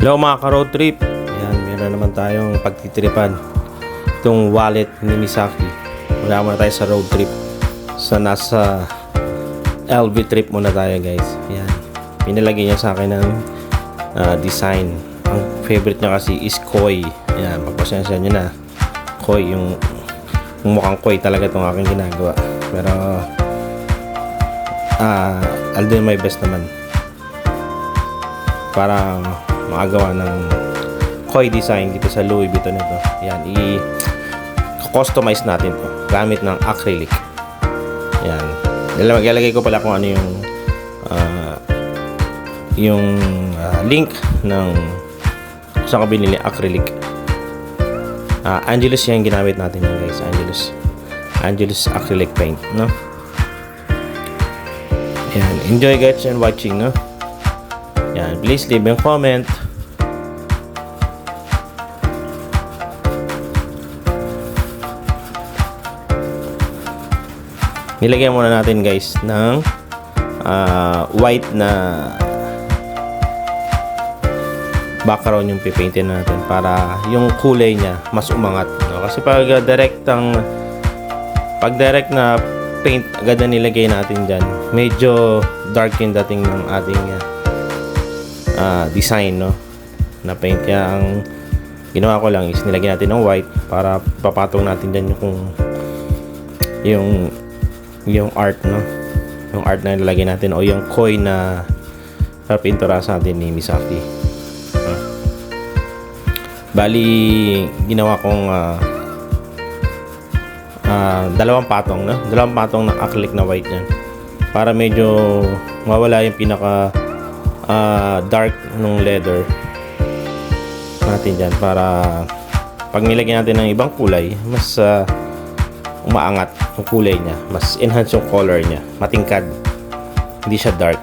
Hello mga ka-road trip. Ayan, meron naman tayong pagtitripan. Itong wallet ni Misaki. Wala muna tayo sa road trip. So nasa LV trip muna tayo guys. Ayan. Pinalagay niya sa akin ng design. Ang favorite niya kasi is koi. Ayan, pagpasensya niyo na. Koi, yung mukhang koi talaga itong aking ginagawa. Pero I'll do my best naman para makagawa ng koi design dito sa Louis Vuitton nito. Yan, i-customize natin to gamit ng acrylic. Yan. Ilalagay ko pala kung ano yung link ng saan ko binili acrylic. Angelus yung ginamit natin yun guys. Angelus acrylic paint, no? Yan. Enjoy guys and watching, no? Yan. Please leave a comment. Nilagyan muna natin guys ng white na background yung pipaintin natin para yung kulay niya mas umangat, no? Kasi pag direct na paint agad na nilagay natin dyan, medyo dark yung dating ng ating design, no? Na paint. Kaya ang ginawa ko lang is nilagyan natin ng white para papatong natin dyan yung art, no? Yung art na nilagay natin o yung koi na pintura sa atin ni Misaki. Bali ginawa kong dalawang patong ng acrylic na white yan para medyo mawala yung pinaka dark nung leather natin dyan, para pag nilagyan natin ng ibang kulay mas umaangat yung kulay niya, mas enhance yung color niya, matingkad, hindi siya dark.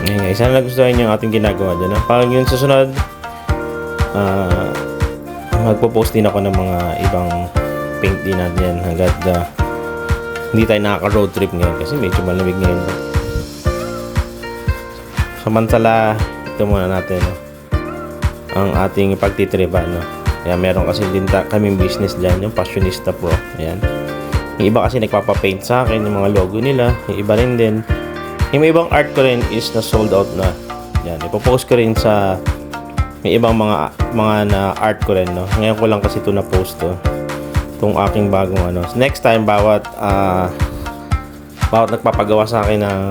Ngayon guys, sana nagustuhan nyo yung ating ginagawa dyan, no? Pag yung susunod magpo-post din ako ng mga ibang paint din natin hanggat hindi tayo nakaka-road trip ngayon kasi medyo malamig ngayon. Samantala, ito muna natin, no? Ang ating pagtitripan, no? Kaya meron kasi din kaming business dyan, yung Fashionista Pro. Ayan. Yung iba kasi nagpapapaint sa akin yung mga logo nila. Yung iba rin din. Yung ibang art ko rin is na sold out na. Yan, ipopost ko rin sa may ibang mga na art ko rin, no? Ngayon ko lang kasi ito na post, to itong aking bagong ano. Next time bawat nagpapagawa sa akin ng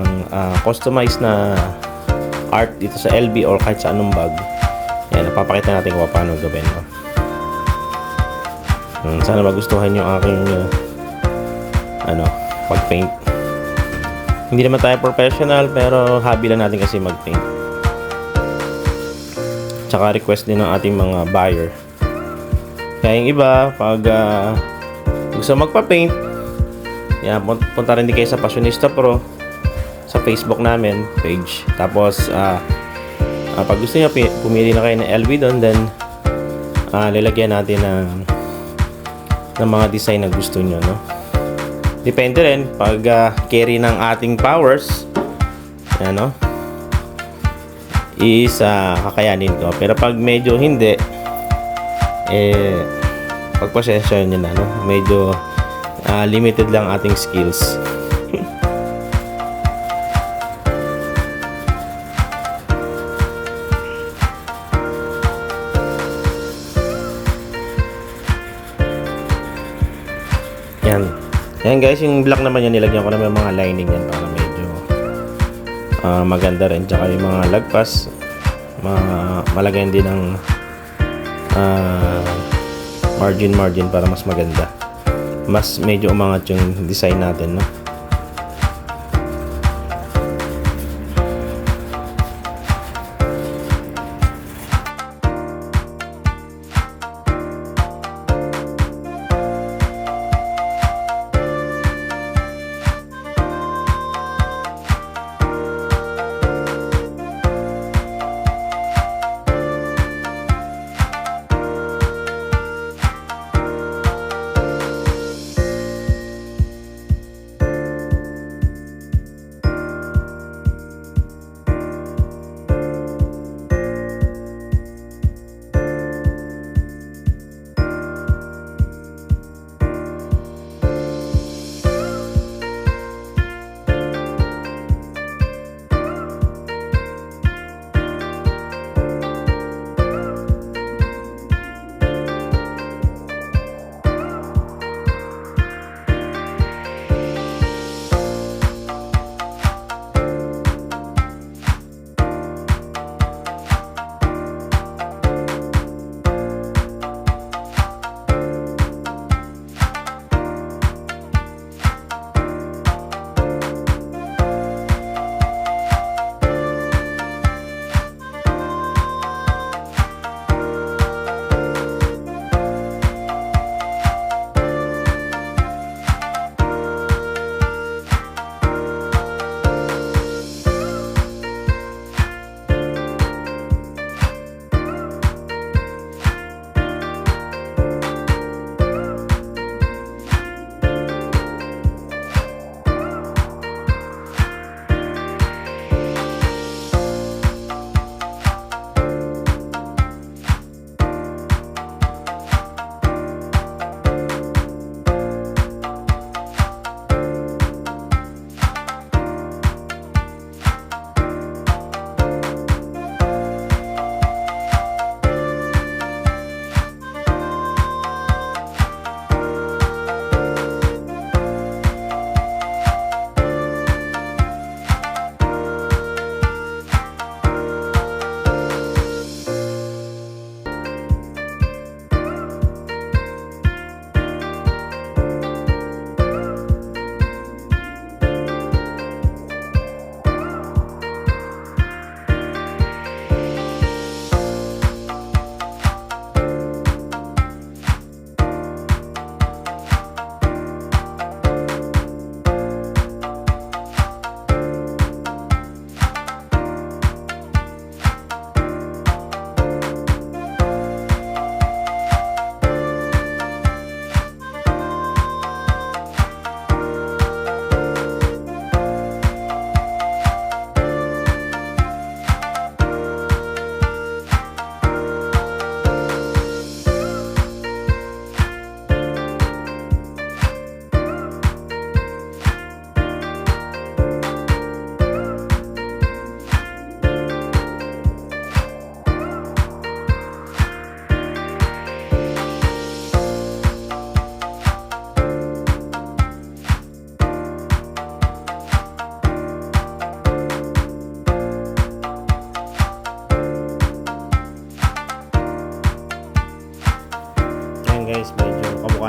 customized na art dito sa LB or kahit sa anong bag, yan, napapakita natin kung paano gawin, no? Sana magustuhan yung aking pag-paint. Hindi naman tayo professional pero hobby lang natin kasi mag-paint. Tsaka request din ng ating mga buyer. Kaya yung iba, pag gusto magpa-paint, yan, punta rin din kayo sa Fashionista Pro sa Facebook namin page. Tapos pag gusto niyo pumili na kayo ng LV doon, then lalagyan natin ng mga design na gusto niyo, no? Depende rin pag carry ng ating powers, yan, no, is kakayanin ko. Pero pag medyo hindi, pagpasensya nyo na, no? Medyo limited lang ating skills. Yan guys, yung black naman yan, nilagyan ko na may mga lining yan para medyo maganda rin. Tsaka yung mga lagpas malagyan din ng margin para mas maganda, mas medyo umangat yung design natin, no?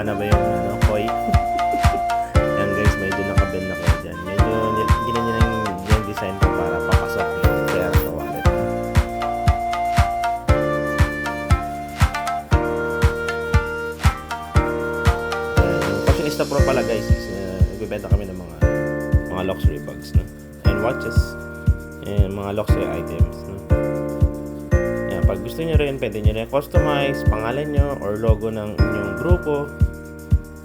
Tama na ba yung koi? Yan guys, medyo nakabend na ko dyan. Medyo ginanyan yung design ko para papasok yung pera sa wallet. Yung Fashionista Pro pala guys, nagbibenta kami ng mga luxury bags, no? And watches, and mga luxury items, no? Yan, pag gusto nyo rin, pwede nyo rin customize pangalan nyo or logo ng inyong grupo.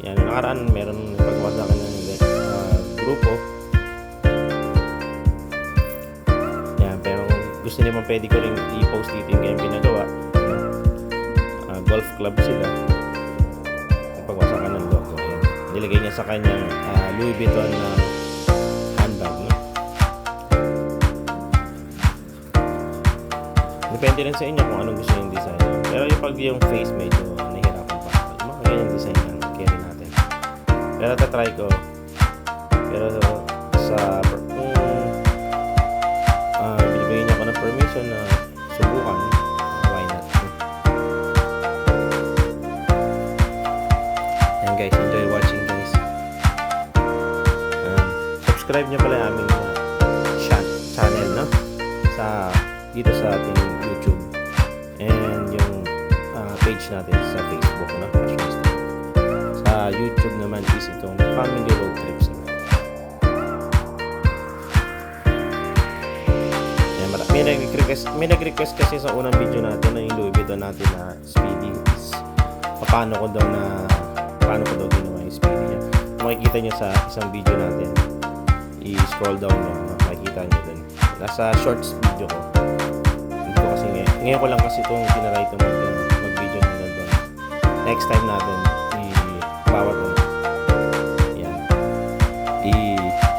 Yan, nakaraan meron paggawa sa akin ng grupo. Yan, pero kung gusto naman pwede ko rin i-post dito yung kanyang pinagawa. Golf club sila. Paggawa sa akin ng logo. Yan, nilagay niya sa kanyang Louis Vuitton na handbag, no? Depende rin sa inyo kung anong gusto yung design. Pero pag yung face medyo nahihirapan pa. Yung mga ganyan design lang, carry natin. Pero tatry ko. Pero sa kung binibigyan niya ako ng permission na subukan, why not? Yan guys, enjoy watching guys. Subscribe nyo pala yung aming channel, no? Dito sa ating YouTube and yung page natin sa Facebook, no? Fashionista. Sa YouTube naman is itong Family Road Trips. May nag-request kasi sa unang video natin na yung Louis Vuitton natin na Speedy is paano ko daw ginawa yung Speedy niya. Kung makikita nyo sa isang video natin, i-scroll down nyo, makikita nyo dun. Nasa shorts video ko. Hindi ko kasi ngayon ko lang kasi itong tinaray itong mag-video nyo doon. Next time natin, bawat yan,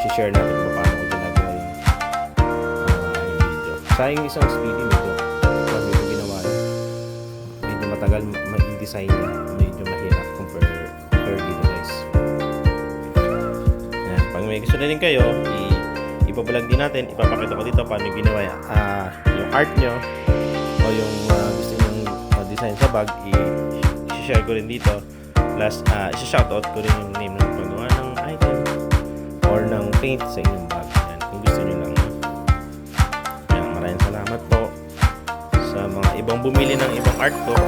i-share natin kung paano ko ginagawa yung video. Sa yung isang Speedy, medyo ginawa yun. Medyo matagal ma-design niya. Medyo mahirap compare dito guys. Yan. Pag may gusto na rin kayo, ipabalag din natin, ipapakita ko dito paano ginawa yung art nyo o yung gusto nyong design sa bag, i-share ko rin dito. Plus, i-shoutout ko rin yung name ng paggawa ng item or ng paint sa inyong bag. Yan, kung gusto nyo lang. Yan, maraming salamat po sa mga ibang bumili ng ibang art ko.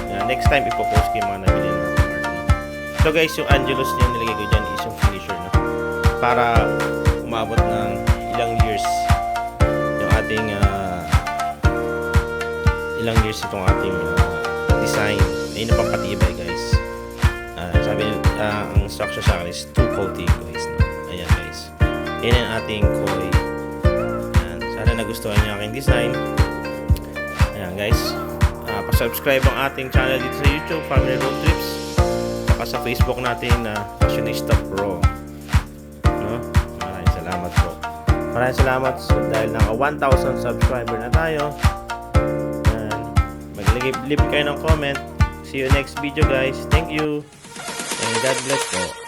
Yan, next time, ipopost ko yung mga nabili ng art. So guys, yung Angelus nyo nilagay ko dyan is yung finisher, no? Para umabot ng ilang years yung ating ilang years itong ating design. Ayun na pampatibay guys. Sabi ang structure sa akin is 2 coating guys, no? Ayan guys, yan ang ating koi. Ayan. Sana nagustuhan niyo aking design. Ayan guys, pa-subscribe ang ating channel dito sa YouTube, Family Road Trips, saka sa Facebook natin na Fashionista Pro. Maraming salamat dahil naka 1,000 subscriber na tayo. Mag-leave kayo ng comment. See you next video guys. Thank you. And God bless po.